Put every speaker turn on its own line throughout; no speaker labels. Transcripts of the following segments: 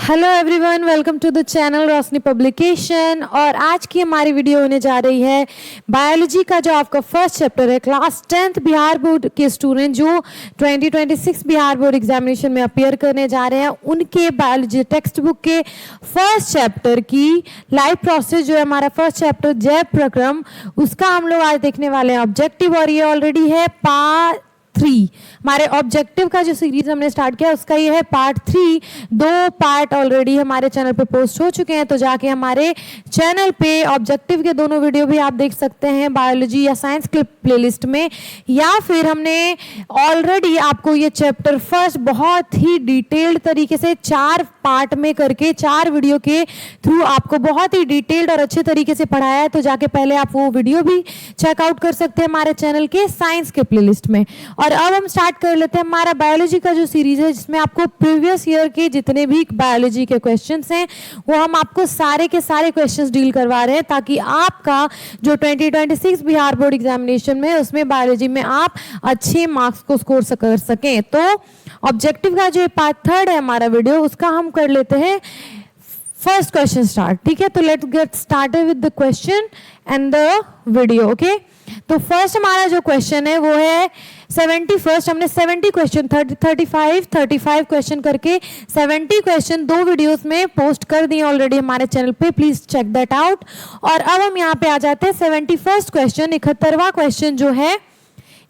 Hello everyone, welcome to the channel Roshni publication. और आज की हमारी वीडियो होने जा रही है बायोलॉजी का जो आपका फर्स्ट चैप्टर है। क्लास 10th बिहार बोर्ड के स्टूडेंट जो 2026 बिहार बोर्ड एग्जामिनेशन में अपियर करने जा रहे हैं, उनके बायोलॉजी टेक्स्ट बुक के फर्स्ट चैप्टर की लाइव प्रोसेस जो है हमारा फर्स्ट चैप्टर जैव प्रक्रम, उसका हम लोग आज देखने वाले हैं ऑब्जेक्टिव। और ये ऑलरेडी है पार्ट 3। हमारे ऑब्जेक्टिव का जो सीरीज हमने स्टार्ट किया उसका ये है पार्ट 3। 2 पार्ट ऑलरेडी हमारे चैनल पे पोस्ट हो चुके हैं, तो जाके हमारे चैनल पे ऑब्जेक्टिव के दोनों वीडियो भी आप देख सकते हैं बायोलॉजी या साइंस क्लिप प्लेलिस्ट में। या फिर हमने ऑलरेडी आपको ये चैप्टर फर्स्ट बहुत ही डिटेल्ड तरीके से 4 पार्ट में करके 4 वीडियो के थ्रू आपको बहुत ही डिटेल्ड और अच्छे तरीके से पढ़ाया है, तो जाके पहले आप वो वीडियो भी चेकआउट कर सकते हैं हमारे चैनल के साइंस के प्लेलिस्ट में। और अब हम स्टार्ट कर लेते हैं हमारा बायोलॉजी का जो सीरीज है, जिसमें आपको प्रीवियस ईयर के जितने भी बायोलॉजी के क्वेश्चंस हैं वो हम आपको सारे के सारे क्वेश्चंस डील करवा रहे हैं, ताकि आपका जो 2026 बिहार बोर्ड एग्जामिनेशन में उसमें बायोलॉजी में आप अच्छे मार्क्स को स्कोर कर सकें। तो ऑब्जेक्टिव का जो पार्ट 3 है हमारा वीडियो, उसका हम कर लेते हैं फर्स्ट क्वेश्चन स्टार्ट। ठीक है, तो let's get started with the question and the video. Okay, तो फर्स्ट हमारा जो क्वेश्चन है वो है 71st। हमने 70 क्वेश्चन 35 क्वेश्चन करके 70 क्वेश्चन 2 वीडियोस में पोस्ट कर दिए ऑलरेडी हमारे चैनल पे, प्लीज चेक दैट आउट। और अब हम यहाँ पे आ जाते हैं 71st क्वेश्चन। 71वां क्वेश्चन जो है,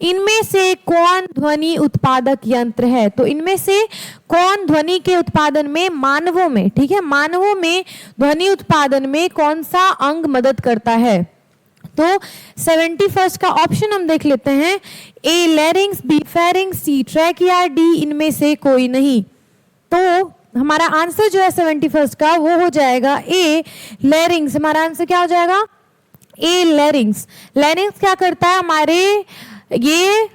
इनमें से कौन ध्वनि उत्पादक यंत्र है? तो इनमें से कौन ध्वनि के उत्पादन में मानवों में, ठीक है, मानवों में ध्वनि उत्पादन में कौन सा अंग मदद करता है? तो 71st का ऑप्शन हम देख लेते हैं। ए लैरिंग्स, बी फेरिंग्स, सी ट्रैकिया, डी इनमें से कोई नहीं। तो हमारा आंसर जो है 71st का वो हो जाएगा ए लैरिंग्स। हमारा आंसर क्या हो जाएगा? ए लैरिंग्स। लैरिंग्स क्या करता है? हमारे ये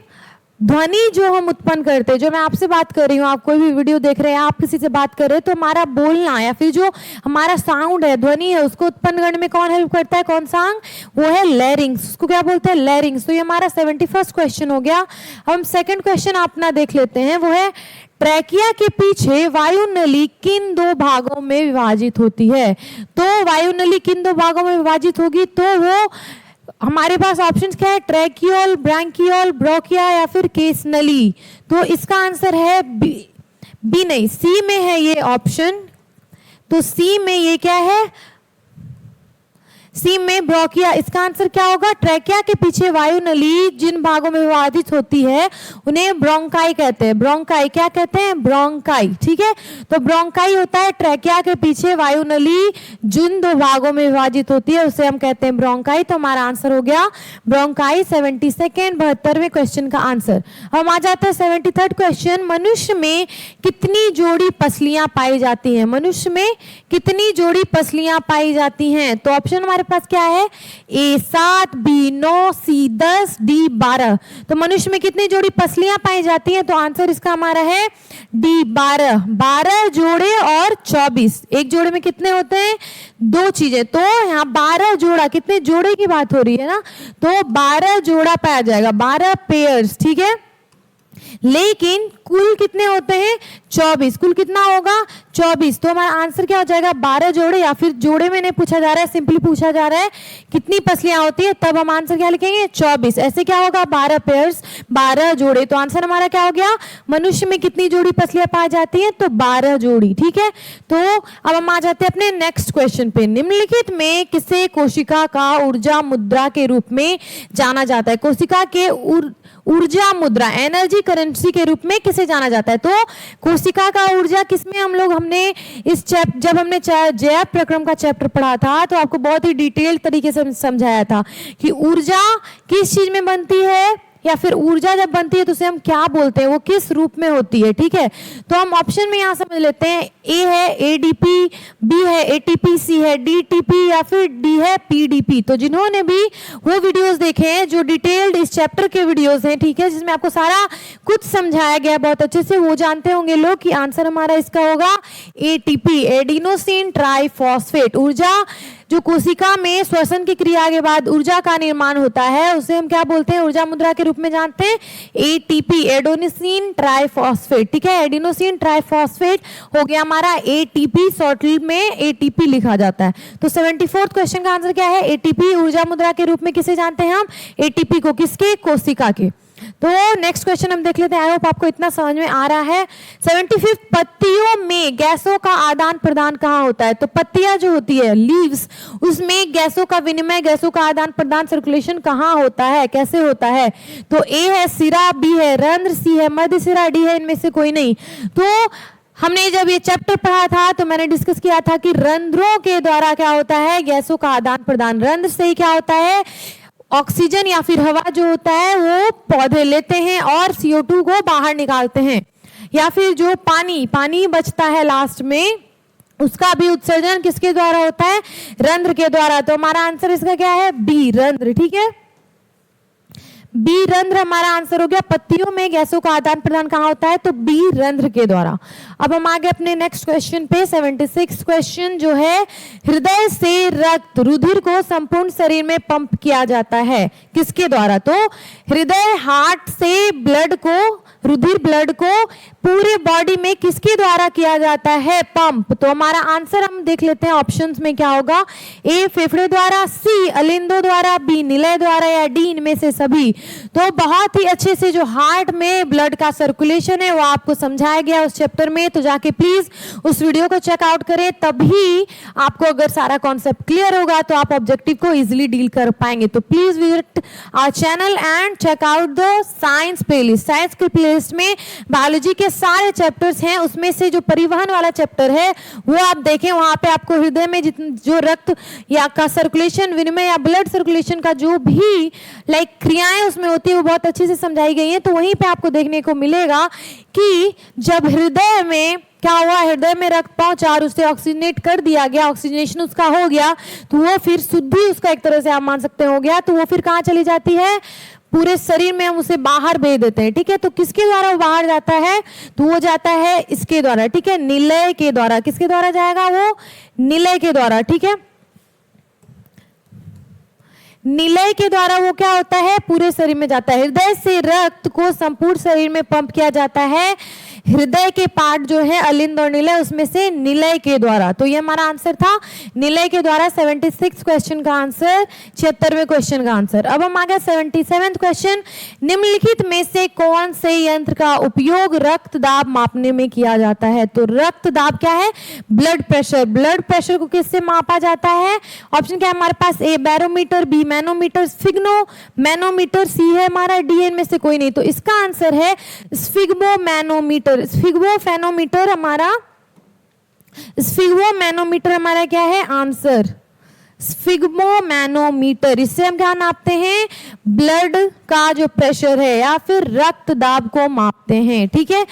ध्वनि जो हम उत्पन्न करते हैं, जो मैं आपसे बात कर रही हूँ, आप कोई भी वीडियो देख रहे हैं, आप किसी से बात कर रहे हैं, तो हमारा बोलना या फिर जो हमारा साउंड है, ध्वनि है, उसको उत्पन्न करने में कौन हेल्प करता है? कौन सा अंग? वो है लैरिंग्स। उसको क्या बोलते हैं? लैरिंग्स। तो ये हमारा 71st क्वेश्चन हो गया। हम सेकंड क्वेश्चन अपना देख लेते हैं, वो है ट्रैकिया के पीछे वायुनली किन 2 भागों में विभाजित होती है? तो वायुनली किन 2 भागों में विभाजित होगी? तो वो हमारे पास ऑप्शंस क्या है? ट्रैकियोल, ब्रैंकियोल, ब्रोकिया या फिर केस नली। तो इसका आंसर है बी नहीं, सी में है ये ऑप्शन। तो सी में ये क्या है? सी में ब्रोकिया। इसका आंसर क्या होगा? ट्रैकिया के पीछे वायुनली जिन भागों में विभाजित होती है उन्हें ब्रोंकाई कहते हैं। ब्रोंकाई क्या कहते हैं? ब्रोंकाई। ठीक है, तो ब्रोंकाई होता है ट्रैकिया के पीछे वायुनली जिन 2 भागों में विभाजित होती है, उसे हम कहते हैं ब्रोंकाई। तो हमारा आंसर हो गया ब्रोंकाई। 72वें क्वेश्चन का आंसर। हम आ जाते हैं 73rd क्वेश्चन। मनुष्य में कितनी जोड़ी पसलियां पाई जाती हैं? मनुष्य में कितनी जोड़ी पसलियां पाई जाती हैं? तो ऑप्शन हमारे पास क्या है? ए 7, बी 9, सी 10, डी 12। तो मनुष्य में कितनी जोड़ी पसलियां पाई जाती हैं? तो आंसर इसका हमारा है डी 12। 12 जोड़े और 24। एक जोड़े में कितने होते हैं? 2 चीजें। तो यहाँ 12 जोड़ा, कितने जोड़े की बात हो रही है ना, तो 12 जोड़ा पाया जाएगा, 12 पेयर्स। ठीक है, लेकिन कुल कितने होते हैं? 24। कुल कितना होगा? 24। तो हमारा आंसर क्या हो जाएगा? 12 जोड़े, या फिर जोड़े में नहीं पूछा जा रहा है, सिंपली पूछा जा रहा है कितनी पसलियां होती है, तब हम आंसर क्या लिखेंगे? 24। ऐसे क्या होगा? 12 पेयर्स, 12 जोड़े। तो आंसर हमारा क्या हो गया? मनुष्य में कितनी जोड़ी पसलियां पाई जाती हैं? तो 12 जोड़ी। ठीक है, तो अब हम आ जाते हैं अपने नेक्स्ट क्वेश्चन पे। निम्नलिखित में किसे कोशिका का ऊर्जा मुद्रा के रूप में जाना जाता है? कोशिका के ऊर्जा मुद्रा, एनर्जी करेंसी के रूप में किसे जाना जाता है? तो कोशिका का ऊर्जा किसमें हमने इस जब हमने जैव प्रक्रम का चैप्टर पढ़ा था, तो आपको बहुत ही डिटेल तरीके से समझाया था कि ऊर्जा किस चीज में बनती है, या फिर ऊर्जा जब बनती है तो उसे हम क्या बोलते हैं, वो किस रूप में होती है। ठीक है, तो हम ऑप्शन में यहाँ समझ लेते हैं। ए है एडीपी, बी है एटीपी, सी है डीटीपी, या फिर डी है पीडीपी। तो जिन्होंने भी वो वीडियोस देखे हैं जो डिटेल्ड इस चैप्टर के वीडियोस हैं, ठीक है, जिसमें आपको सारा कुछ समझाया गया बहुत अच्छे से, वो जानते होंगे लोग कि आंसर हमारा इसका होगा एटीपी, एडिनोसिन ट्राइफॉस्फेट। ऊर्जा जो कोशिका में श्वसन की क्रिया के बाद ऊर्जा का निर्माण होता है उसे हम क्या बोलते हैं, ऊर्जा मुद्रा के रूप में जानते हैं, एटीपी, एडेनोसिन ट्राइफॉस्फेट। ठीक है, एडेनोसिन ट्राइफॉस्फेट हो गया हमारा एटीपी, शॉर्ट में एटीपी लिखा जाता है। तो 74th क्वेश्चन का आंसर क्या है, एटीपी। ऊर्जा मुद्रा के रूप में किसे जानते हैं हम, एटीपी को, किसके, कोशिका के। तो नेक्स्ट क्वेश्चन हम देख लेते हैं। आई होप आपको इतना समझ में आ रहा है। 75 पत्तियों में गैसों का आदान प्रदान कहाँ होता है, तो पत्तियां जो होती है, लीव्स, उसमें गैसों का विनिमय, गैसों का आदान प्रदान, सर्कुलेशन कहाँ होता है, कैसे होता है, तो ए है सिरा, बी है रंध्र, सी है मध्य सिरा, डी है इनमें से कोई नहीं। तो हमने जब ये चैप्टर पढ़ा था तो मैंने डिस्कस किया था कि रंध्रों के द्वारा क्या होता है, गैसों का आदान प्रदान। रंध्र से ही क्या होता है, ऑक्सीजन या फिर हवा जो होता है वो पौधे लेते हैं और CO2 को बाहर निकालते हैं, या फिर जो पानी बचता है लास्ट में, उसका भी उत्सर्जन किसके द्वारा होता है, रंध्र के द्वारा। तो हमारा आंसर इसका क्या है, बी, रंध्र। ठीक है, बी रंध्र हमारा आंसर हो गया। पत्तियों में गैसों का आदान प्रदान कहाँ होता है, तो बी रंध्र के द्वारा। अब हम आगे अपने नेक्स्ट क्वेश्चन पे। 76 क्वेश्चन जो है, हृदय से रक्त, रुधिर को संपूर्ण शरीर में पंप किया जाता है, किसके द्वारा, तो हृदय, हार्ट से ब्लड को, रुधिर ब्लड को पूरे बॉडी में किसके द्वारा किया जाता है, पंप। तो हमारा आंसर हम देख लेते हैं ऑप्शंस में क्या होगा, ए फेफड़े द्वारा, सी अलिंदों द्वारा, बी निलय द्वारा, या डी इनमें से सभी। तो बहुत ही अच्छे से जो हार्ट में ब्लड का सर्कुलेशन है वो आपको समझाया गया उस चैप्टर में, तो जाके प्लीज उस वीडियो को चेकआउट करें, तभी आपको अगर सारा कॉन्सेप्ट क्लियर होगा तो आप ऑब्जेक्टिव को इजिली डील कर पाएंगे। तो please visit our channel and check out the science playlist. Science के प्लेलिस्ट में बायोलॉजी के सारे चैप्टर्स हैं, उसमें से जो परिवहन वाला चैप्टर है वो आप देखें, वहां पे आपको हृदय में जो रक्त या का सर्कुलेशन, विनिमय या ब्लड सर्कुलेशन का जो भी क्रियाएं उसमें होती है वो बहुत अच्छे से समझाई गई है। तो वहीं पे आपको देखने को मिलेगा कि जब हृदय में क्या हुआ, हृदय में रक्त पहुंचा और उसे ऑक्सीजनेट कर दिया गया, ऑक्सीजनेशन उसका हो गया, तो वो फिर शुद्धि उसका एक तरह से आप मान सकते हो गया, तो वो फिर कहाँ चली जाती है, पूरे शरीर में हम उसे बाहर भेज देते हैं। ठीक है, तो किसके द्वारा वो बाहर जाता है, तो वो जाता है इसके द्वारा। ठीक है, निलय के द्वारा। किसके द्वारा जाएगा, वो निलय के द्वारा। ठीक है, निलय के द्वारा वो क्या होता है, पूरे शरीर में जाता है। हृदय से रक्त को संपूर्ण शरीर में पंप किया जाता है, हृदय के पार्ट जो है अलिंद और निलय, उसमें से निलय के द्वारा। तो ये हमारा आंसर था, निलय के द्वारा। 76 क्वेश्चन का आंसर, 76वें क्वेश्चन का आंसर। अब हम आ गए 77 क्वेश्चन। निम्नलिखित में से कौन से यंत्र का उपयोग रक्त दाब मापने में किया जाता है, तो रक्त दाब क्या है, ब्लड प्रेशर। ब्लड प्रेशर को किससे मापा जाता है, ऑप्शन क्या है हमारे पास, ए बैरोमीटर, बी मैनोमीटर, स्फिग्नो मैनोमीटर, सी है हमारा, डी इनमें से कोई नहीं। तो इसका आंसर है स्फिग्मो मैनोमीटर। स्फिग्मो मैनोमीटर हमारा, स्फिग्मो मैनोमीटर हमारा क्या है आंसर, स्फिग्मो मैनोमीटर। इससे हम क्या नापते हैं, ब्लड का जो प्रेशर है या फिर रक्त दाब को मापते हैं। ठीक है,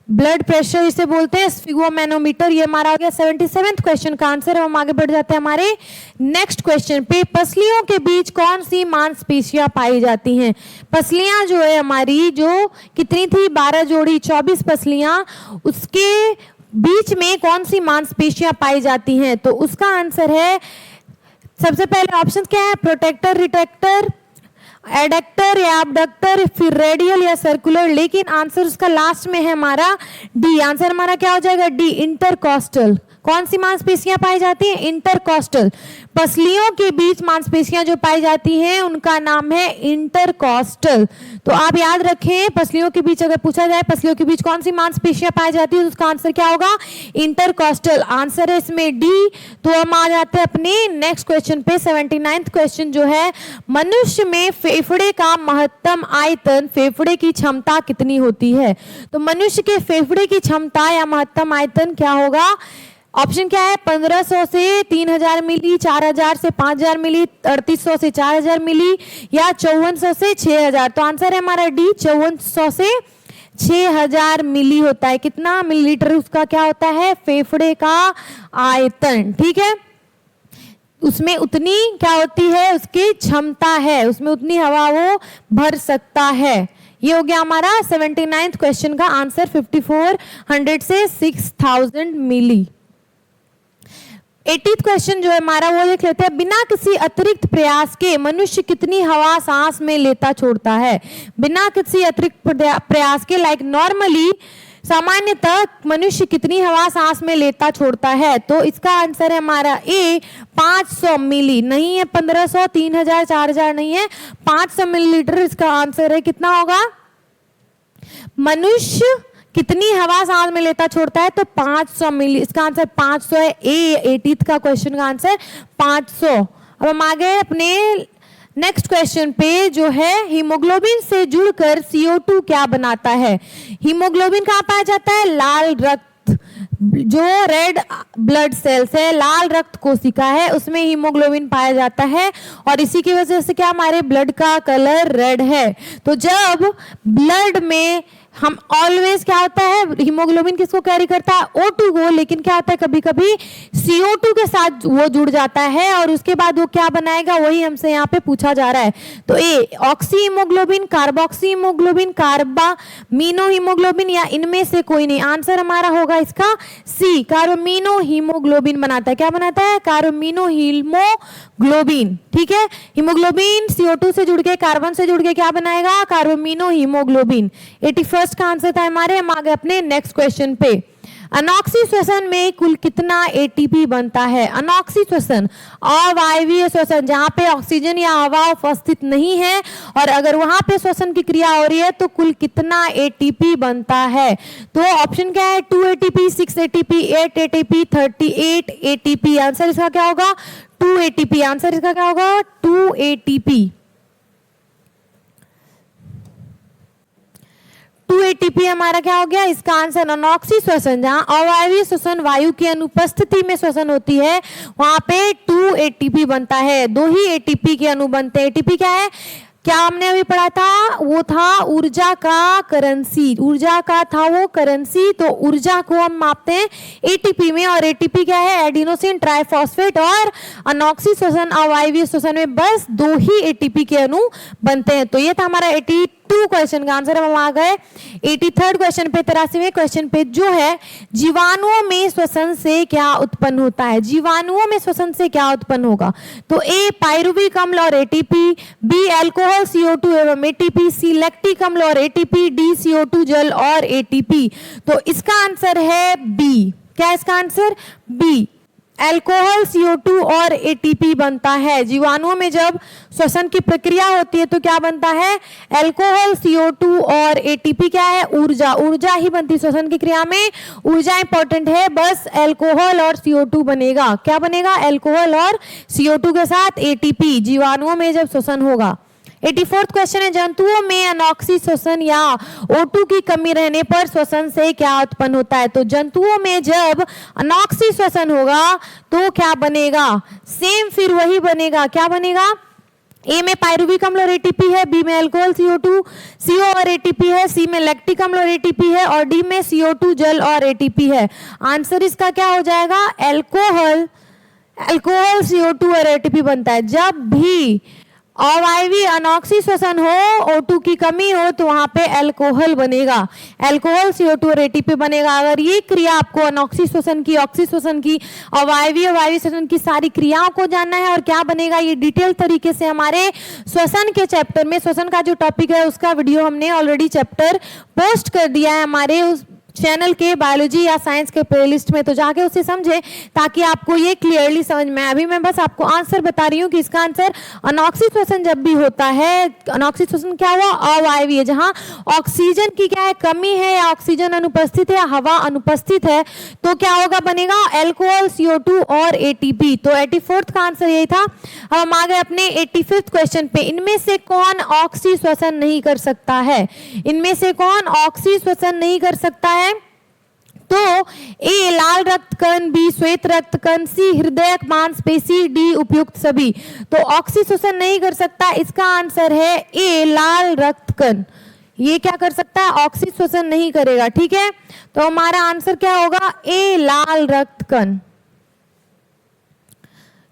ब्लड प्रेशर इसे बोलते हैं स्फिग्मो मैनोमीटर। ये हमारा हो गया 77th क्वेश्चन का आंसर। हम आगे बढ़ जाते हैं हमारे नेक्स्ट क्वेश्चन पे। पसलियों के बीच कौन सी मांसपेशियां पाई जाती हैं, पसलियां जो है हमारी, जो कितनी थी, 12 जोड़ी, 24 पसलियां, उसके बीच में कौन सी मांसपेशियां पाई जाती हैं, तो उसका आंसर है, सबसे पहले ऑप्शन क्या है, प्रोटेक्टर, रिटेक्टर, एडक्टर या एबडक्टर, फिर रेडियल या सर्कुलर, लेकिन आंसर उसका लास्ट में है हमारा डी। आंसर हमारा क्या हो जाएगा, डी, इंटरकॉस्टल। कौन सी मांसपेशियां पाई जाती हैं, इंटरकॉस्टल। पसलियों के बीच मांसपेशियां जो पाई जाती हैं उनका नाम है इंटरकॉस्टल। तो आप याद रखें, पसलियों के बीच अगर पूछा जाए पसलियों के बीच कौन सी मांसपेशियां पाई जाती है, तो उसका आंसर क्या होगा, इंटरकॉस्टल। आंसर है इसमें डी। तो हम आ जाते हैं अपने नेक्स्ट क्वेश्चन पे। 79th क्वेश्चन जो है, मनुष्य में फेफड़े का महत्तम आयतन, फेफड़े की क्षमता कितनी होती है, तो मनुष्य के फेफड़े की क्षमता या महत्तम आयतन क्या होगा, ऑप्शन क्या है, 1500 से 3000 मिली, 4000 से 5000 मिली, 3800 से 4000 मिली, या 5400 से 6000। तो आंसर है हमारा डी, 5400 से 6000 मिली होता है। कितना मिलीलीटर उसका क्या होता है, फेफड़े का आयतन। ठीक है, उसमें उतनी क्या होती है, उसकी क्षमता है, उसमें उतनी हवा वो भर सकता है। ये हो गया हमारा 79th क्वेश्चन का आंसर, 5400 से 6000 मिली। 80th क्वेश्चन जो है हमारा वो देख लेते हैं। बिना किसी अतिरिक्त प्रयास के मनुष्य कितनी हवा सांस में लेता छोड़ता है? बिना किसी अतिरिक्त प्रयास के, लाइक नॉर्मली सामान्यतः मनुष्य कितनी हवा सांस में लेता छोड़ता है? तो इसका आंसर है हमारा ए 500 मिली, नहीं है 1500, 3000, 4000 नहीं है, 500 मिलीलीटर इसका आंसर है। कितना होगा? मनुष्य कितनी हवा सांस में लेता छोड़ता है? तो 500 मिली, इसका आंसर 500 है। ए 80th का क्वेश्चन का आंसर 500। अब हम आ गए अपने नेक्स्ट क्वेश्चन पे जो है हीमोग्लोबिन से जुड़कर CO2 क्या बनाता है? हीमोग्लोबिन कहाँ पाया जाता है? लाल रक्त, जो रेड ब्लड सेल्स है, लाल रक्त कोशिका है, उसमें हीमोग्लोबिन पाया जाता है और इसी की वजह से क्या हमारे ब्लड का कलर रेड है। तो जब ब्लड में हम ऑलवेज क्या होता है, हीमोग्लोबिन किसको कैरी करता है? O2 को, लेकिन क्या होता है कभी कभी CO2 के साथ वो जुड़ जाता है और उसके बाद वो क्या बनाएगा, वही हमसे यहाँ पे पूछा जा रहा है। तो ए oxyhaemoglobin, carboxyhaemoglobin, carbaminohaemoglobin, या इनमें से कोई नहीं। आंसर हमारा होगा इसका सी, कार्बामीनो हीमोग्लोबिन बनाता है। क्या बनाता है? कार्बामीनो हीमोग्लोबिन। ठीक है, हीमोग्लोबिन CO2 से जुड़ के, कार्बन से जुड़ के क्या बनाएगा? कार्बामीनो हीमोग्लोबिन। 81st का आंसर था हमारे। हम आ गए अपने नेक्स्ट क्वेश्चन पे। अनॉक्सी श्वसन में कुल कितना ATP बनता है? अनॉक्सी श्वसन, अवायवीय श्वसन, जहां पे ऑक्सीजन या हवा उपस्थित नहीं है और अगर वहां पे श्वसन की क्रिया हो रही है तो कुल कितना ATP बनता है? तो ऑप्शन क्या है? 2 ATP, 6 ATP, 8 ATP, 38 ATP। Answer इसका क्या होगा? 2 ATP। आंसर इसका क्या होगा? 2 ATP। 2 ATP हमारा क्या हो गया? इसका आंसर अनॉक्सी श्वसन, जहां अवायवीय श्वसन वायु की अनुपस्थिति में श्वसन होती है, वहां पे 2 ATP बनता है। 2 ही ATP के अणु बनते हैं। ATP क्या है? क्या हमने अभी पढ़ा था? वो था ऊर्जा का करेंसी, ऊर्जा का था वो करेंसी। तो ऊर्जा को हम मापते हैं ATP में, और ATP क्या है? Adenosine triphosphate. और अनॉक्सी श्वसन, अवायवीय श्वसन में बस 2 ही ATP के अणु बनते हैं। तो ये था हमारा 82 क्वेश्चन का आंसर। हम आ गए 83rd क्वेश्चन पे, 83वें क्वेश्चन पे, जो है जीवाणुओं में श्वसन से क्या उत्पन्न होता है? जीवाणुओं में श्वसन से क्या उत्पन्न होगा? तो ए पाइरुविक अम्ल और ATP, बी अल्कोहल CO2 एवं ATP, सी लैक्टिक अम्ल और ATP, डी CO2 जल और ATP। तो इसका आंसर है बी। क्या है इसका आंसर? बी, अल्कोहल CO2 और ATP बनता है। जीवाणुओं में जब श्वसन की प्रक्रिया होती है तो क्या बनता है? अल्कोहल CO2 और ATP। क्या है? ऊर्जा, ऊर्जा ही बनती है श्वसन की क्रिया में। ऊर्जा इंपॉर्टेंट है, बस अल्कोहल और CO2 बनेगा। क्या बनेगा? अल्कोहल और CO2 के साथ ATP, जीवाणुओं में जब श्वसन होगा। 84th क्वेश्चन है, जंतुओं में अनॉक्सी श्वसन या O2 की कमी रहने पर श्वसन से क्या उत्पन्न होता है? तो जंतुओं में जब अनॉक्सी श्वसन होगा तो क्या बनेगा? सेम फिर वही बनेगा। क्या बनेगा? ए में पाइरुविक अम्ल और ATP है, बी में अल्कोहल CO2 CO और ATP है, सी में लैक्टिक अम्ल और ATP है और डी में CO2 जल और ATP है। आंसर इसका क्या हो जाएगा? अल्कोहल CO2 और ATP बनता है। जब भी अवायवीय अनॉक्सी श्वसन हो, O2 की कमी हो, तो वहां पे अल्कोहल बनेगा, अल्कोहल CO2 और ATP बनेगा। अगर ये क्रिया आपको अनॉक्सी श्वसन की, ऑक्सी श्वसन की, अवायवीय वायवीय श्वसन की सारी क्रियाओं को जानना है और क्या बनेगा, ये डिटेल तरीके से हमारे श्वसन के चैप्टर में, श्वसन का जो टॉपिक है उसका वीडियो हमने ऑलरेडी चैप्टर पोस्ट कर दिया है हमारे उस चैनल के बायोलॉजी या साइंस के प्लेलिस्ट में, तो जाके उसे समझे ताकि आपको ये क्लियरली समझ में। अभी मैं बस आपको आंसर बता रही हूँ कि इसका आंसर अनॉक्सी श्वसन जब भी होता है, अनॉक्सी श्वसन क्या हुआ? अवायवीय, जहाँ ऑक्सीजन की क्या है? कमी है या ऑक्सीजन अनुपस्थित है या हवा अनुपस्थित है, तो क्या होगा? बनेगा अल्कोहल CO2 और ATP। तो 84th का आंसर यही था। अब हम आ गए अपने 85th क्वेश्चन पे। इनमें से कौन ऑक्सी श्वसन नहीं कर सकता है? इनमें से कौन ऑक्सी श्वसन नहीं कर सकता है? तो ए लाल रक्त कण, बी श्वेत रक्त कण, सी हृदयक मांसपेशी, डी उपयुक्त सभी। तो ऑक्सी श्वसन नहीं कर सकता, इसका आंसर है ए लाल रक्त कण। ये क्या कर सकता है? ऑक्सी श्वसन नहीं करेगा। ठीक है, तो हमारा आंसर क्या होगा? ए लाल रक्त कण।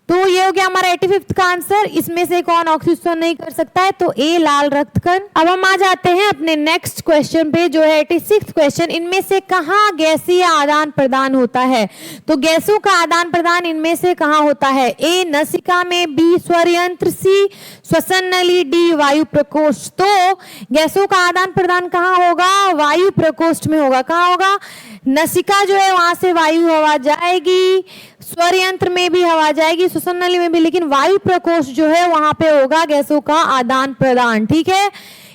तो ये हो गया हमारा 85th का आंसर। इसमें से कौन ऑक्सीजन नहीं कर सकता है, तो ए लाल रक्त कण। अब हम आ जाते हैं अपने नेक्स्ट क्वेश्चन पे जो है 86th क्वेश्चन। इनमें से कहाँ गैसीय आदान प्रदान होता है, तो गैसों का आदान प्रदान इनमें से कहाँ होता है, ए नसिका में, बी स्वर यंत्र, सी श्वसन नली, डी वायु प्रकोष्ठ। तो गैसों का आदान प्रदान कहाँ होगा, वायु प्रकोष्ठ में होगा। कहाँ होगा, नसिका जो है वहां से वायु हवा जाएगी, स्वर यंत्र में भी हवा जाएगी, श्वसन नली में भी, लेकिन वायु प्रकोष्ठ जो है वहां पे होगा गैसों का आदान प्रदान। ठीक है,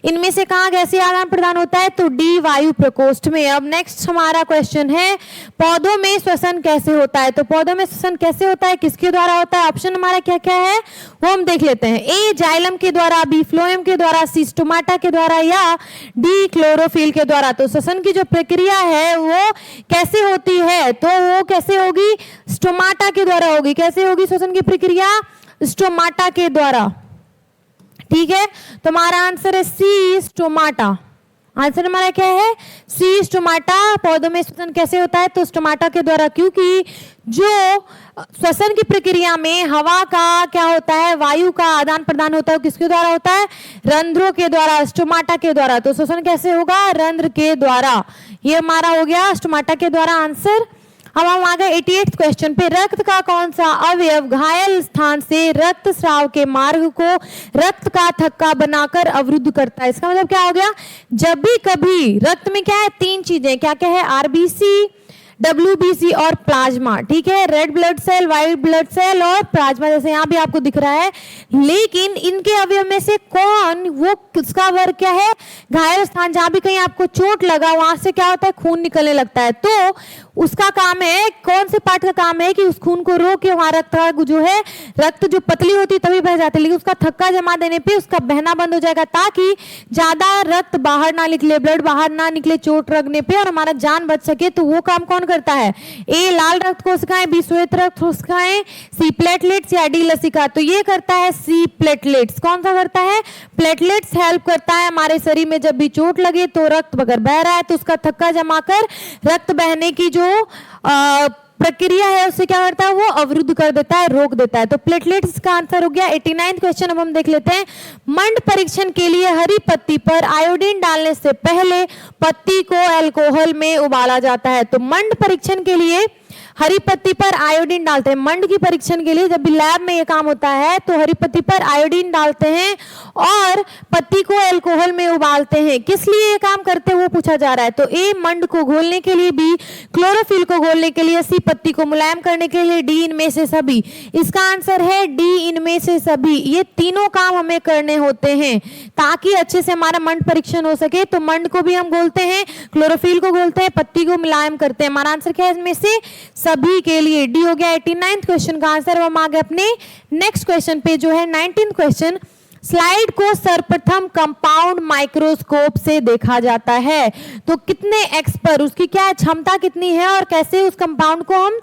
इनमें से कहाँ गैसीय आदान प्रदान होता है, तो डी वायु प्रकोष्ठ में। अब नेक्स्ट हमारा क्वेश्चन है पौधों में श्वसन कैसे होता है, तो पौधों में श्वसन कैसे होता है, किसके द्वारा होता है, ऑप्शन हमारा क्या क्या है वो हम देख लेते हैं। ए जाइलम के द्वारा, बी फ्लोएम के द्वारा, सी स्टोमाटा के द्वारा, या डी क्लोरोफिल के द्वारा। तो श्वसन की जो प्रक्रिया है वो कैसे होती है, तो वो कैसे होगी, स्टोमाटा के द्वारा होगी। कैसे होगी श्वसन की प्रक्रिया, स्टोमाटा के द्वारा। ठीक है, तो हमारा आंसर है सी स्टोमाटा। आंसर हमारा क्या है, सी स्टोमाटा। पौधों में श्वसन कैसे होता है, तो स्टोमाटा के द्वारा, क्योंकि जो श्वसन की प्रक्रिया में हवा का क्या होता है, वायु का आदान प्रदान होता है, किसके द्वारा होता है, रंध्रों के द्वारा, स्टोमाटा के द्वारा। तो श्वसन कैसे होगा, रंध्र के द्वारा। ये हमारा हो गया स्टोमाटा के द्वारा आंसर। अब हम आ गए 88th क्वेश्चन पे। रक्त का कौन सा अवयव घायल स्थान से रक्त स्राव के मार्ग को रक्त का थक्का बनाकर अवरुद्ध करता है। इसका मतलब क्या हो गया, जब भी कभी रक्त में क्या है, तीन चीजें, क्या क्या है, आरबीसी, डब्ल्यूबीसी और प्लाज्मा। ठीक है, red blood cell, white blood cell और प्लाज्मा, जैसे यहाँ भी आपको दिख रहा है। लेकिन इनके अवयव में से कौन, वो किसका वर्ग क्या है, घायल स्थान, जहां भी कहीं आपको चोट लगा वहां से क्या होता है, खून निकलने लगता है। तो उसका काम है, कौन से पार्ट का काम है कि उस खून को रोक के वहां रक्त जो है, रक्त जो पतली होती है तभी बह जाती है, लेकिन उसका थक्का जमा देने पे उसका बहना बंद हो जाएगा, ताकि ज्यादा रक्त बाहर ना निकले, ब्लड बाहर ना निकले चोट लगने पे, और हमारा जान बच सके। तो वो काम कौन करता है, ए लाल रक्त कोशिकाएं, बी श्वेत रक्त कोशिकाएं, सी प्लेटलेट्स, या डी लसिका। तो ये करता है सी प्लेटलेट्स। कौन सा करता है, प्लेटलेट्स हेल्प करता है हमारे शरीर में, जब भी चोट लगे तो रक्त अगर बह रहा है तो उसका थक्का जमा कर रक्त बहने की जो प्रक्रिया है उससे क्या करता है, वो अवरुद्ध कर देता है, रोक देता है। तो प्लेटलेट्स का आंसर हो गया 89th क्वेश्चन। अब हम देख लेते हैं, मंड परीक्षण के लिए हरी पत्ती पर आयोडीन डालने से पहले पत्ती को अल्कोहल में उबाला जाता है। तो मंड परीक्षण के लिए हरी पत्ती पर आयोडीन डालते हैं। मंड की परीक्षण के लिए जब भी लैब में ये काम होता है तो हरी पत्ती पर आयोडीन डालते हैं और पत्ती को अल्कोहल में उबालते हैं। किस लिए ये काम करते हैं वो पूछा जा रहा है। तो ए मंड को घोलने के लिए, बी क्लोरोफिल को घोलने के लिए, सी पत्ती को मुलायम करने के लिए, डी इनमें से सभी। इसका आंसर है डी इनमें से सभी। ये तीनों काम हमें करने होते हैं ताकि अच्छे से हमारा मंड परीक्षण हो सके। तो मंड को भी हम घोलते हैं, क्लोरोफिल को घोलते हैं, पत्ती को मुलायम करते हैं। हमारा आंसर क्या है इसमें से सभी के लिए, डी हो गया 89th क्वेश्चन का आंसर। हम आ गए अपने नेक्स्ट क्वेश्चन पे जो है 19th क्वेश्चन। स्लाइड को सर्वप्रथम कंपाउंड माइक्रोस्कोप से देखा जाता है। तो कितने एक्स पर, उसकी क्या क्षमता कितनी है और कैसे उस कंपाउंड को हम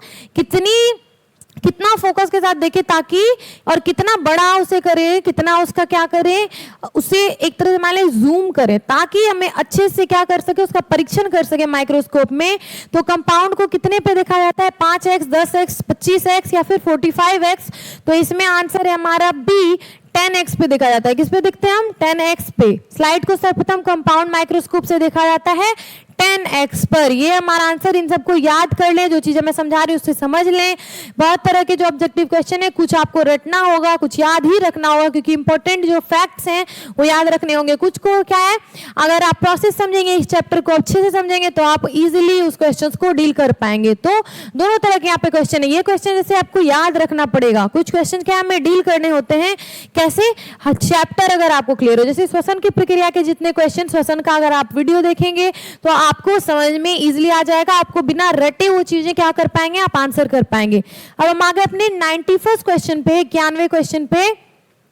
कितना फोकस के साथ देखें ताकि, और कितना बड़ा उसे करें, कितना उसका क्या करें, उसे एक तरह से मान लें जूम करें ताकि हमें अच्छे से क्या कर सके, उसका परीक्षण कर सके माइक्रोस्कोप में। तो कंपाउंड को कितने पे देखा जाता है, 5x, 10x, 25x या फिर 45x। तो इसमें आंसर है हमारा बी 10x पे देखा जाता है। किस पे देखते हैं हम, 10x पे। स्लाइड को सर्वप्रथम कंपाउंड माइक्रोस्कोप से देखा जाता है 10x पर। ये हमारा आंसर। इन सबको याद कर लें, जो चीजें मैं समझा रही हूँ उससे समझ लें। बहुत तरह के जो ऑब्जेक्टिव क्वेश्चन है, कुछ आपको रटना होगा, कुछ याद ही रखना होगा क्योंकि इंपॉर्टेंट जो फैक्ट्स हैं वो याद रखने होंगे। कुछ को क्या है, अगर आप प्रोसेस समझेंगे, इस चैप्टर को अच्छे से समझेंगे तो आप इजिली उस क्वेश्चन को डील कर पाएंगे। तो दोनों तरह के यहाँ पे क्वेश्चन है। ये क्वेश्चन जैसे आपको याद रखना पड़ेगा, कुछ क्वेश्चन क्या हमें डील करने होते हैं कैसे, चैप्टर अगर आपको क्लियर हो। जैसे श्वसन की प्रक्रिया के जितने क्वेश्चन, श्वसन का अगर आप वीडियो देखेंगे तो आपको समझ में इजीली आ जाएगा। आपको बिना रटे वो चीजें क्या कर पाएंगे, आप आंसर कर पाएंगे। अब हम आ गए अपने 91st क्वेश्चन पे, 91वें क्वेश्चन पे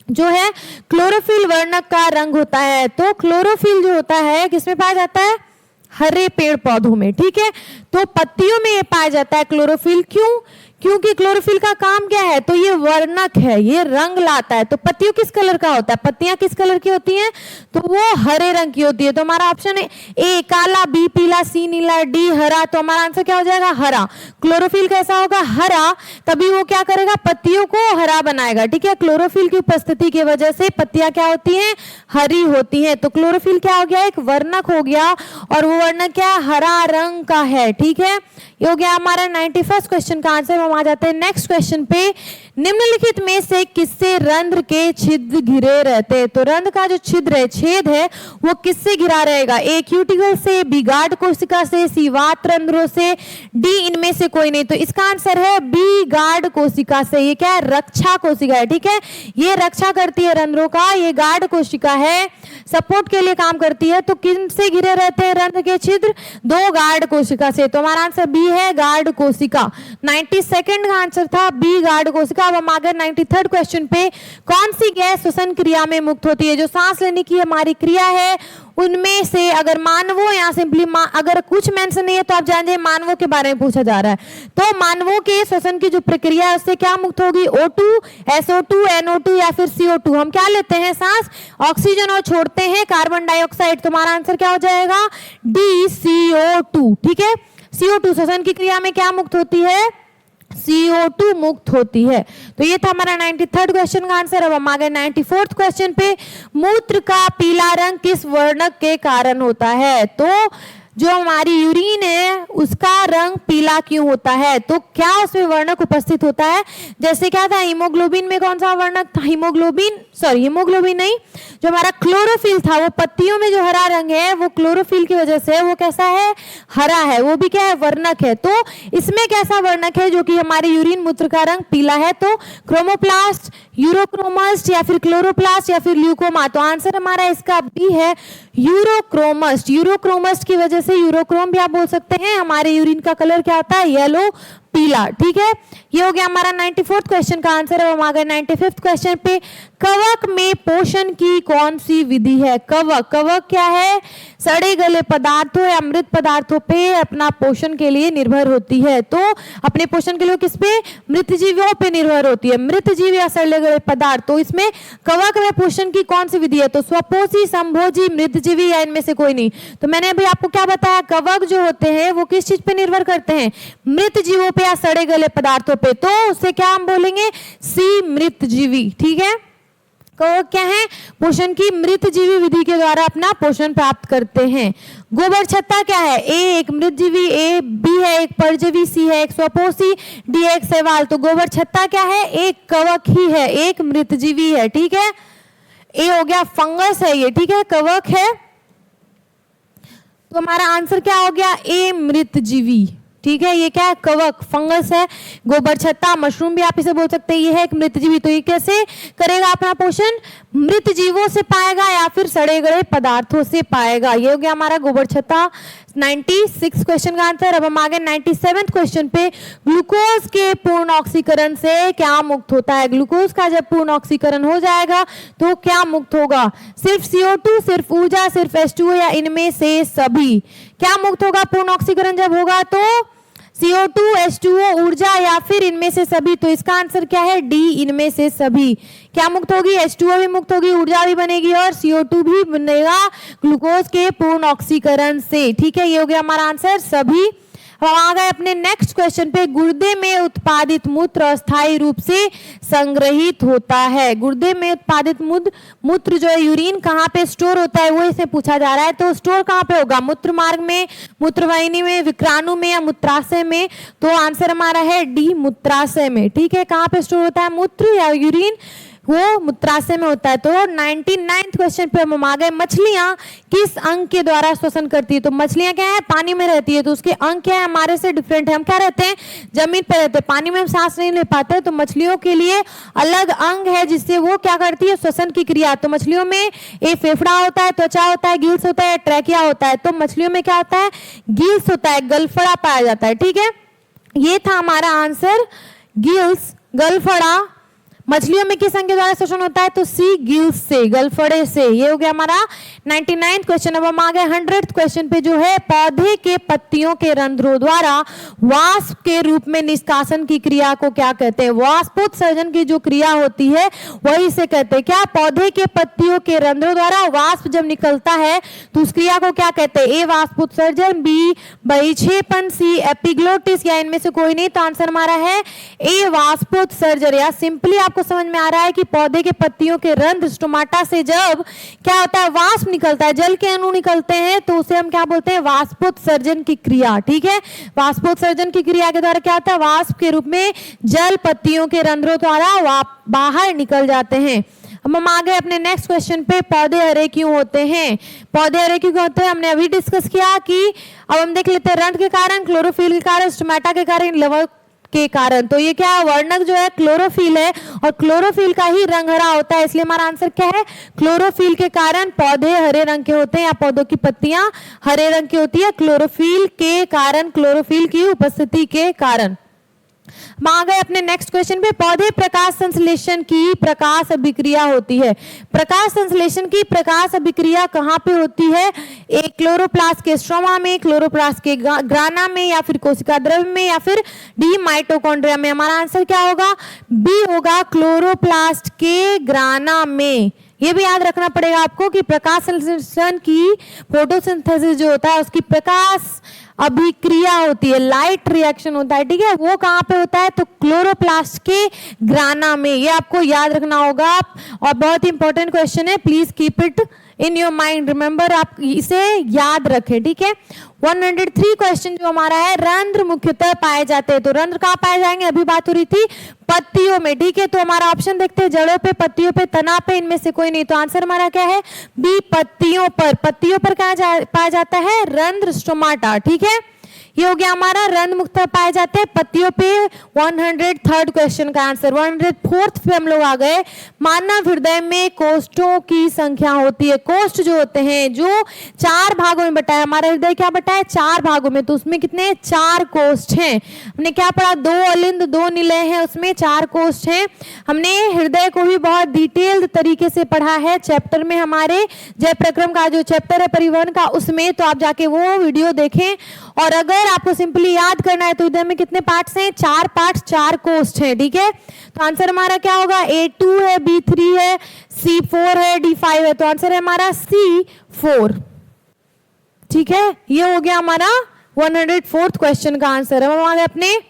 जो है क्लोरोफिल वर्णक का रंग होता है। तो क्लोरोफिल जो होता है किसमें पाया जाता है, हरे पेड़ पौधों में। ठीक है, तो पत्तियों में ये पाया जाता है क्लोरोफिल। क्यों? क्योंकि क्लोरोफिल का काम क्या है? तो ये वर्णक है, ये रंग लाता है। तो पत्तियों किस कलर का होता है? पत्तियां किस कलर की होती हैं? तो वो हरे रंग की होती है। तो हमारा ऑप्शन है ए काला, बी पीला, सी नीला, डी हरा। तो हमारा आंसर क्या हो जाएगा? हरा। क्लोरोफिल कैसा होगा? हरा। तभी वो क्या करेगा? पत्तियों को हरा बनाएगा। ठीक है, क्लोरोफिल की उपस्थिति की वजह से पत्तियां क्या होती हैं? हरी होती हैं। तो क्लोरोफिल क्या हो गया? एक वर्णक हो गया, और वो वर्णक क्या? हरा रंग का है। ठीक है, ये हो गया हमारा 91st क्वेश्चन का आंसर। हम आ जाते हैं नेक्स्ट क्वेश्चन पे। निम्नलिखित में से किससे रंध्र के छिद्र घिरे रहते हैं? तो रंध्र का जो छिद्र है, छेद है, वो किससे घिरा रहेगा? ए क्यूटिकल से, बी गार्ड कोशिका से, सी वात रंध्रों से, डी इनमें से कोई नहीं। तो इसका आंसर है बी गार्ड कोशिका से। ये क्या है? रक्षा कोशिका है। ठीक है, ये रक्षा करती है रंध्रों का, ये गार्ड कोशिका है, सपोर्ट के लिए काम करती है। तो किन से घिरे रहते हैं रंध्र के छिद्र? दो गार्ड कोशिका से। तो हमारा आंसर बी है, गार्ड कोशिका। 92nd का आंसर था बी, गार्ड कोशिका। अब हम आ गए 93rd क्वेश्चन पे। कौन सी गैस श्वसन क्रिया में मुक्त होती है? जो सांस लेने की हमारी क्रिया है, उनमें से अगर मानवों या सिंपली अगर कुछ मेंशन नहीं है तो आप जान जाइए मानवों के बारे में पूछा जा रहा है। तो मानवों के श्वसन की जो प्रक्रिया है उससे क्या मुक्त होगी? O2, SO2, NO2 या फिर CO2। हम क्या लेते हैं? सांस, ऑक्सीजन, और छोड़ते हैं कार्बन डाइऑक्साइड। तो हमारा आंसर क्या हो जाएगा? D, CO2। ठीक है, CO2 श्वसन की क्रिया में क्या मुक्त होती है? CO2 मुक्त होती है। तो ये था हमारा 93rd क्वेश्चन का आंसर। अब हम आ गए 94th क्वेश्चन पे। मूत्र का पीला रंग किस वर्णक के कारण होता है? तो जो हमारी यूरिन है उसका रंग पीला क्यों होता है? तो क्या उसमें वर्णक उपस्थित होता है? जैसे क्या था हीमोग्लोबिन में, कौन सा वर्णक था? हीमोग्लोबिन नहीं, जो हमारा क्लोरोफिल था, वो पत्तियों में जो हरा रंग है वो क्लोरोफिल की वजह से वो कैसा है? हरा है। वो भी क्या है? वर्णक है। तो इसमें कैसा वर्णक है जो कि हमारे यूरिन मूत्र का रंग पीला है? तो क्रोमोप्लास्ट, यूरोक्रोमस्ट, या फिर क्लोरोप्लास्ट, या फिर ल्यूकोमा। तो आंसर हमारा इसका बी है, यूरोक्रोमस्ट। यूरोक्रोमस्ट की वजह से यूरोक्रोम भी आप बोल सकते हैं। हमारे यूरिन का कलर क्या होता है? येलो, पीला। ठीक है, ये हो गया हमारा 94th क्वेश्चन का आंसर। अब हम आ गए 95th क्वेश्चन पे। कवक में पोषण की कौन सी विधि है? कवक क्या है? सड़े गले पदार्थों या मृत पदार्थों पे अपना पोषण के लिए निर्भर होती है। तो अपने पोषण के लिए किस पे? मृत जीवों पे निर्भर होती है, मृत जीव या सड़े गले पदार्थ। तो इसमें कवक में पोषण की कौन सी विधि है? तो स्वपोषी, संभोजी, मृतजीवी, या इनमें से कोई नहीं। तो मैंने अभी आपको क्या बताया? कवक जो होते हैं वो किस चीज पे निर्भर करते हैं? मृत जीवों पे या सड़े गले पदार्थों पे। तो उससे क्या हम बोलेंगे? सी, मृतजीवी। ठीक है, कवक क्या है? पोषण की मृतजीवी विधि के द्वारा अपना पोषण प्राप्त करते हैं। गोबर छत्ता क्या है? ए एक मृतजीवी, ए बी है एक परजीवी, सी है एक स्वपोषी, डी एक शैवाल। तो गोबर छत्ता क्या है? एक कवक ही है, एक मृतजीवी है। ठीक है, ए हो गया फंगस है ये। ठीक है, कवक है। तो हमारा आंसर क्या हो गया? ए मृतजीवी। ठीक है, ये क्या है? कवक, फंगस है। गोबर छत्ता, मशरूम भी आप इसे बोल सकते हैं, ये है एक मृतजीवी। तो ये कैसे करेगा अपना पोषण? मृत जीवों से पाएगा या फिर सड़े गले पदार्थों से पाएगा। ये हो गया हमारा गोबर छत्ता 96 क्वेश्चन का आंसर। अब हम आ गए 97th क्वेश्चन पे। ग्लूकोज के पूर्ण ऑक्सीकरण से क्या मुक्त होता है? ग्लूकोज का जब पूर्ण ऑक्सीकरण हो जाएगा तो क्या मुक्त होगा? सिर्फ CO2, सिर्फ ऊर्जा, सिर्फ H2O, या इनमें से सभी? क्या मुक्त होगा पूर्ण ऑक्सीकरण जब होगा? तो CO2, H2O, ऊर्जा, या फिर इनमें से सभी? तो इसका आंसर क्या है? डी, इनमें से सभी। क्या मुक्त होगी? H2O भी मुक्त होगी, ऊर्जा भी बनेगी, और CO2 भी बनेगा ग्लूकोज के पूर्ण ऑक्सीकरण से। ठीक है, ये हो गया हमारा आंसर, सभी। हम आ गए अपने नेक्स्ट क्वेश्चन पे। गुर्दे में उत्पादित मूत्र अस्थायी रूप से संग्रहित होता है। गुर्दे में उत्पादित मूत्र जो है यूरिन कहाँ पे स्टोर होता है वो इसे पूछा जा रहा है। तो स्टोर कहाँ पे होगा? मूत्र मार्ग में, मूत्रवाहिनी में, विक्राणु में, या मूत्राशय में? तो आंसर हमारा है डी, मूत्राशय में। ठीक है, कहाँ पे स्टोर होता है मूत्र या यूरिन? वो मूत्राशय में होता है। तो 99th क्वेश्चन पे हम आ गए। मछलियां किस अंग के द्वारा श्वसन करती है? तो मछलियां क्या है? पानी में रहती है, तो उसके अंग क्या है? हमारे से डिफरेंट है। हम क्या रहते हैं? जमीन पे रहते हैं, पानी में हम सांस नहीं ले पाते। तो मछलियों के लिए अलग अंग है जिससे वो क्या करती है? श्वसन की क्रिया। तो मछलियों में एक फेफड़ा होता है, त्वचा होता है, गिल्स होता है, ट्रैकिया होता है। तो मछलियों में क्या होता है? गिल्स होता है, गलफड़ा पाया जाता है। ठीक है, ये था हमारा आंसर, गिल्स, गलफड़ा मछलियों में किस अंग के द्वारा श्वसन होता है? तो सी गिल्स से, गलफड़े से। ये हो गया हमारा 99th क्वेश्चन। अब हम आ गए 100th क्वेश्चन पे, जो है पौधे के पत्तियों के रंध्रों द्वारा वाष्प के रूप में निष्कासन की क्रिया को क्या कहते हैं? वाष्पोत्सर्जन की जो क्रिया होती है वही से कहते हैं क्या? पौधे के पत्तियों के रंध्रों द्वारा वाष्प जब निकलता है तो उस क्रिया को क्या कहते हैं? ए वाष्पोत्सर्जन, बी बहिक्षेपण, सी एपिग्लोटिस, या इनमें से कोई नहीं। तो आंसर हमारा है ए वाष्पोत्सर्जन। या सिंपली आपको समझ में आ रहा है कि पौधे के पत्तियों के रंध्र स्टोमाटा से जब क्या होता है? वाष्प निकलता है, जल के अणु निकलते हैं, तो उसे हम क्या बोलते हैं? वाष्पोत्सर्जन की क्रिया। ठीक है, वाष्पोत्सर्जन की क्रिया के द्वारा क्या होता है? वाष्प के रूप में जल पत्तियों के रंध्रों द्वारा बाहर निकल जाते हैं। अब हम आ गए अपने नेक्स्ट क्वेश्चन पे, पौधे हरे क्यों होते हैं? पौधे हरे क्यों होते हैं हमने अभी डिस्कस किया कि अब हम देख लेते हैं रंध्र के कारण, क्लोरोफिल के कारण, स्टोमाटा के कारण, लवण के कारण। तो ये क्या है? वर्णक जो है क्लोरोफिल है, और क्लोरोफिल का ही रंग हरा होता है, इसलिए हमारा आंसर क्या है? क्लोरोफिल के कारण पौधे हरे रंग के होते हैं, या पौधों की पत्तियां हरे रंग की होती है क्लोरोफिल के कारण, क्लोरोफिल की उपस्थिति के कारण। आ गए अपने नेक्स्ट क्वेश्चन पे, पौधे प्रकाश संश्लेषण की प्रकाश अभिक्रिया होती है। प्रकाश संश्लेषण की प्रकाश अभिक्रिया कहाँ पे होती है? एक क्लोरोप्लास्ट के स्ट्रोमा में, क्लोरोप्लास्ट के ग्राना में, या फिर कोशिका द्रव्य में, या फिर डी माइटोकॉन्ड्रिया में। हमारा आंसर क्या होगा? बी होगा, क्लोरोप्लास्ट के ग्राना में। ये भी याद रखना पड़ेगा आपको कि प्रकाश संश्लेषण की फोटोसिंथेसिस जो होता है उसकी प्रकाश अभिक्रिया होती है, लाइट रिएक्शन होता है। ठीक है, वो कहाँ पे होता है? तो क्लोरोप्लास्ट के ग्राना में। ये आपको याद रखना होगा, और बहुत इंपॉर्टेंट क्वेश्चन है, please keep it in your mind, remember, आप इसे याद रखें। ठीक है, 103 क्वेश्चन जो हमारा है, रंध्र मुख्यतः पाए जाते हैं। तो रंध्र कहाँ पाए जाएंगे? अभी बात हो रही थी पत्तियों में। ठीक है, तो हमारा ऑप्शन देखते हैं, जड़ों पे, पत्तियों पे, तना पे, इनमें से कोई नहीं। तो आंसर हमारा क्या है? बी पत्तियों पर। पत्तियों पर क्या पाया जाता है? रंध्र स्टोमाटा। ठीक है, ये हो गया हमारा रंध्र मुख्यतः पाए जाते हैं पत्तियों पे। 103rd क्वेश्चन का आंसर। 104th पे हम लोग आ गए, मानव हृदय में कोष्ठों की संख्या होती है। कोष्ठ जो होते हैं जो 4 भागों में बटा है, हमारा हृदय क्या बटा है? 4 भागों में। तो उसमें कितने? 4 कोष्ठ हैं। हमने क्या पढ़ा? 2 अलिंद 2 निलय हैं, उसमें 4 कोष्ठ हैं। हमने हृदय को भी बहुत डिटेल्ड तरीके से पढ़ा है चैप्टर में, हमारे जय प्रक्रम का जो चैप्टर है परिवहन का, उसमें। तो आप जाके वो वीडियो देखें। और अगर आपको सिंपली याद करना है तो हृदय में कितने पार्ट्स हैं? 4 पार्ट्स, 4 कोष्ठ हैं। ठीक है, तो आंसर हमारा क्या होगा? A2 है, B3 है, C4 है, D5 है। तो आंसर है हमारा C4। ठीक है, ये हो गया हमारा 104th क्वेश्चन का आंसर। हम आ गए अपने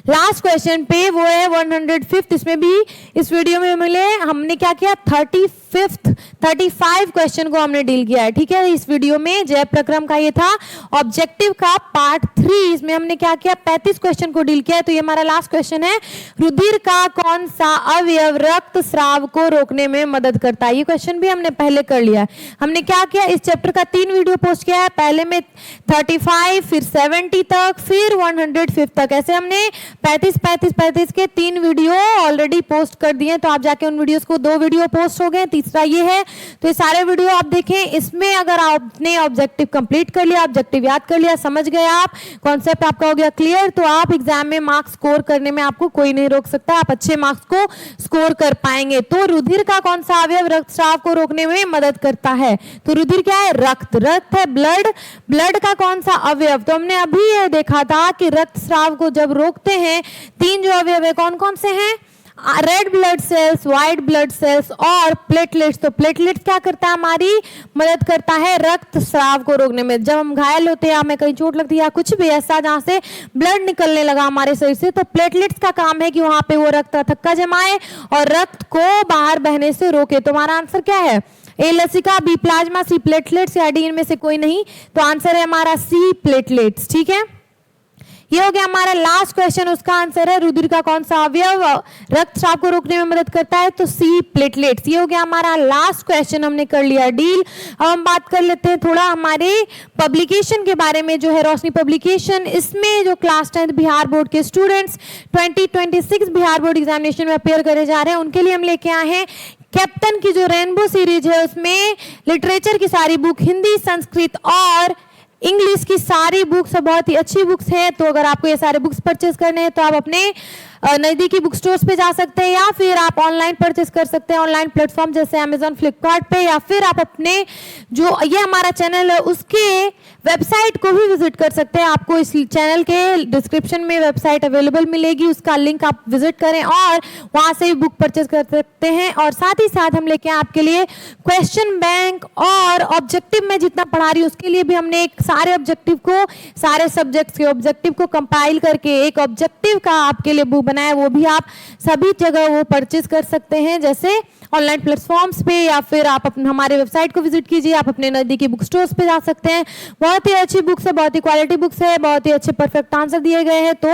लास्ट क्वेश्चन पे, वो है 105th। इसमें भी इस वीडियो में मिले हमने क्या किया? 35 क्वेश्चन को हमने डील किया है। ठीक है, इस वीडियो में जय प्रक्रम का ये था ऑब्जेक्टिव का पार्ट 3। इसमें हमने क्या किया? 35 क्वेश्चन को डील किया है। तो ये हमारा लास्ट क्वेश्चन है, रुधिर का कौन सा अवयव रक्त स्राव को रोकने में मदद करता है? ये क्वेश्चन भी हमने पहले कर लिया है। हमने क्या किया? इस चैप्टर का 3 वीडियो पोस्ट किया है, पहले में 35, फिर 70 तक, फिर 105 तक। ऐसे हमने 35 के 3 वीडियो ऑलरेडी पोस्ट कर दिए। तो आप जाके उन वीडियोस को, 2 वीडियो पोस्ट हो गए, तीसरा ये है। तो ये सारे वीडियो आप देखें। इसमें अगर आपने ऑब्जेक्टिव कंप्लीट कर लिया, ऑब्जेक्टिव याद कर लिया, समझ गए आप, कॉन्सेप्ट आपका हो गया क्लियर, तो आप एग्जाम में मार्क्स स्कोर करने में आपको कोई नहीं रोक सकता, आप अच्छे मार्क्स को स्कोर कर पाएंगे। तो रुधिर का कौन सा अवयव रक्तस्राव को रोकने में मदद करता है? तो रुधिर क्या है? रक्त। रक्त है ब्लड। ब्लड का कौन सा अवयव? तो हमने अभी ये देखा था कि रक्तस्राव को जब रोकते हैं, 3 जो अवयव है कौन कौन से हैं? Red blood cells, white blood cells और प्लेटलेट्स। तो प्लेटलेट्स क्या करता है? हमारी मदद करता है रक्त स्राव को रोकने में। जब हम घायल होते हैं, हमें कहीं चोट लगती है या कुछ भी ऐसा जहां से ब्लड निकलने लगा हमारे शरीर से, तो प्लेटलेट्स का काम है कि वहां पे वो रक्त का थक्का जमाए और रक्त को बाहर बहने से रोके। तो हमारा आंसर क्या है? ए लसिका, बी प्लाज्मा, सी प्लेटलेट्स, या डी इनमें से कोई नहीं। तो आंसर है हमारा सी प्लेटलेट्स। ठीक है, ये हो गया हमारा लास्ट क्वेश्चन। उसका आंसर है रुधिर का कौन सा अवयव रक्तस्राव को रोकने में मदद करता है? तो सी प्लेटलेट्स। ये हो गया हमारा लास्ट क्वेश्चन, हमने कर लिया डील। अब हम बात कर लेते हैं थोड़ा हमारे पब्लिकेशन के बारे में, जो है रोशनी पब्लिकेशन। इसमें जो क्लास 10th बिहार बोर्ड के स्टूडेंट्स 2026 बिहार बोर्ड एग्जामिनेशन में अपेयर करे जा रहे हैं, उनके लिए हम लेके आए हैं कैप्टन की जो रेनबो सीरीज है, उसमें लिटरेचर की सारी बुक, हिंदी, संस्कृत और इंग्लिश की सारी बुक्स बहुत ही अच्छी बुक्स हैं। तो अगर आपको ये सारे बुक्स परचेज करने हैं तो आप अपने नज़दीकी बुक स्टोर्स पे जा सकते हैं, या फिर आप ऑनलाइन परचेस कर सकते हैं ऑनलाइन प्लेटफॉर्म जैसे अमेजॉन, फ्लिपकार्ट पे, या फिर आप अपने जो ये हमारा चैनल है उसके वेबसाइट को भी विजिट कर सकते हैं। आपको इस चैनल के डिस्क्रिप्शन में वेबसाइट अवेलेबल मिलेगी, उसका लिंक आप विजिट करें और वहाँ से भी बुक परचेस कर सकते हैं। और साथ ही साथ हम लेके आए आपके लिए क्वेश्चन बैंक, और ऑब्जेक्टिव में जितना पढ़ा रही हूँ उसके लिए भी हमने एक सारे ऑब्जेक्टिव को, सारे सब्जेक्ट्स के ऑब्जेक्टिव को कंपाइल करके एक ऑब्जेक्टिव का आपके लिए बुक बनाया, वो भी आप सभी जगह वो परचेज कर सकते हैं, जैसे ऑनलाइन प्लेटफॉर्म्स पे, या फिर आप अपने हमारे वेबसाइट को विजिट कीजिए, आप अपने नज़दीकी बुक स्टोर्स पे जा सकते हैं। बहुत ही अच्छी बुक्स है, बहुत ही क्वालिटी बुक्स है, बहुत ही अच्छे परफेक्ट आंसर दिए गए हैं। तो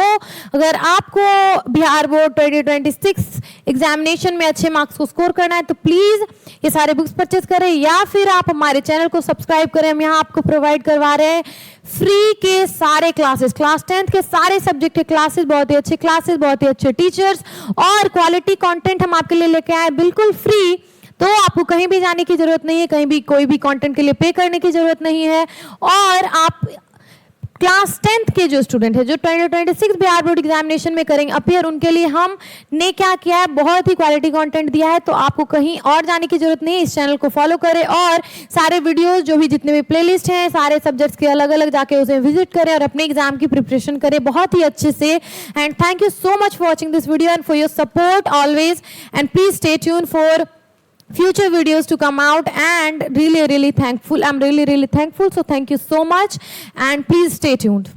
अगर आपको बिहार बोर्ड 2026 एग्जामिनेशन में अच्छे मार्क्स को स्कोर करना है तो प्लीज़ ये सारे बुक्स परचेज करें, या फिर आप हमारे चैनल को सब्सक्राइब करें। हम यहाँ आपको प्रोवाइड करवा रहे हैं फ्री के सारे क्लासेस, क्लास 10th के सारे सब्जेक्ट के क्लासेस, बहुत ही अच्छे क्लासेस, बहुत ही अच्छे टीचर्स और क्वालिटी कंटेंट हम आपके लिए लेके आए बिल्कुल फ्री। तो आपको कहीं भी जाने की जरूरत नहीं है, कहीं भी कोई भी कंटेंट के लिए पे करने की जरूरत नहीं है। और आप क्लास 10th के जो स्टूडेंट है जो 2026 बिहार बोर्ड एग्जामिनेशन में करेंगे अपियर, उनके लिए हमने क्या किया है, बहुत ही क्वालिटी कंटेंट दिया है। तो आपको कहीं और जाने की जरूरत नहीं है, इस चैनल को फॉलो करें और सारे वीडियोस जो भी जितने भी प्लेलिस्ट हैं सारे सब्जेक्ट्स के अलग अलग जाके उसे विजिट करें और अपने एग्जाम की प्रिपरेशन करें बहुत ही अच्छे से। And thank you so much for watching this video and for your support always, and please stay tune for future videos to come out, and really thankful, I'm really thankful, so thank you so much and please stay tuned.